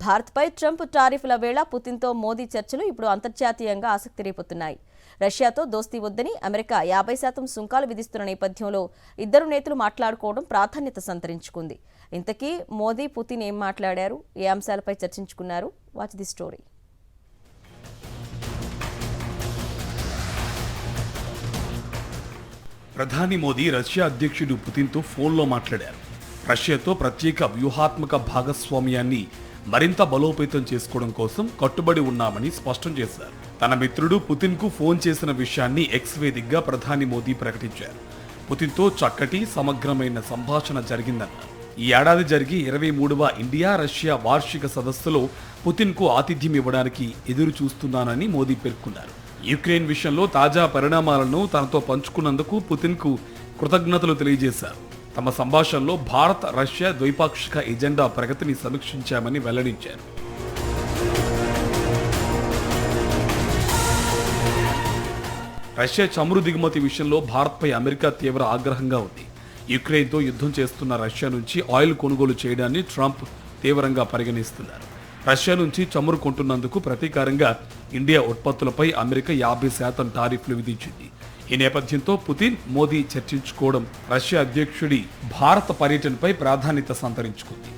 భారత్పై ట్రంప్ టారిఫ్ల వేళ పుతిన్తో మోదీ చర్చలు ఇప్పుడు అంతర్జాతీయంగా ఆసక్తి రేపుతున్నాయి. రష్యాతో దోస్తీ వద్దని అమెరికా 50% సుంకాలు విధిస్తున్న నేపథ్యంలో ఇద్దరు నేతలు మాట్లాడుకోవడం ప్రాధాన్యత సంతరించుకుంది. ఇంతకీ మోదీ, పుతిన్ ఏం మాట్లాడారు, ఏ అంశాలపై చర్చించుకున్నారు? Watch the story. ప్రధాని మోదీ రష్యా అధ్యక్షుడు పుతిన్తో ఫోన్లో మాట్లాడారు. రష్యాతో ప్రత్యేక వ్యూహాత్మక భాగస్వామ్యాన్ని మరింత బలోపేతం చేసుకోవడం కోసం కట్టుబడి ఉన్నామని స్పష్టం చేశారు. తన మిత్రుడు పుతిన్కు ఫోన్ చేసిన విషయాన్ని ఎక్స్ వేదికగా ప్రధాని మోదీ ప్రకటించారు. పుతిన్తో చక్కటి సమగ్రమైన సంభాషణ జరిగిందన్నారు. ఈ ఏడాది జరిగి 23వ ఇండియా రష్యా వార్షిక సదస్సులో పుతిన్కు ఆతిథ్యం ఇవ్వడానికి ఎదురు చూస్తున్నానని మోదీ పేర్కొన్నారు. యుక్రెయిన్ విషయంలో తాజా పరిణామాలను తనతో పంచుకున్నందుకు పుతిన్కు కృతజ్ఞతలు తెలియజేశారు. తమ సంభాషణలో భారత్, రష్యా ద్వైపాక్షిక ఎజెండా ప్రగతిని సమీక్షించామని వెల్లడించారు. రష్యా చమురు దిగుమతి విషయంలో భారత్పై అమెరికా తీవ్ర ఆగ్రహంగా ఉంది. యుక్రెయిన్తో యుద్ధం చేస్తున్న రష్యా నుంచి ఆయిల్ కొనుగోలు చేయడాన్ని ట్రంప్ తీవ్రంగా పరిగణిస్తున్నారు. రష్యా నుంచి చమురు కొంటున్నందుకు ప్రతీకారంగా ఇండియా ఉత్పత్తులపై అమెరికా 50% టారిఫ్లు విధించింది. ఈ నేపథ్యంతో పుతిన్, మోదీ చర్చించుకోవడం రష్యా అధ్యక్షుడి భారత పర్యటనపై ప్రాధాన్యత సంతరించుకుంది.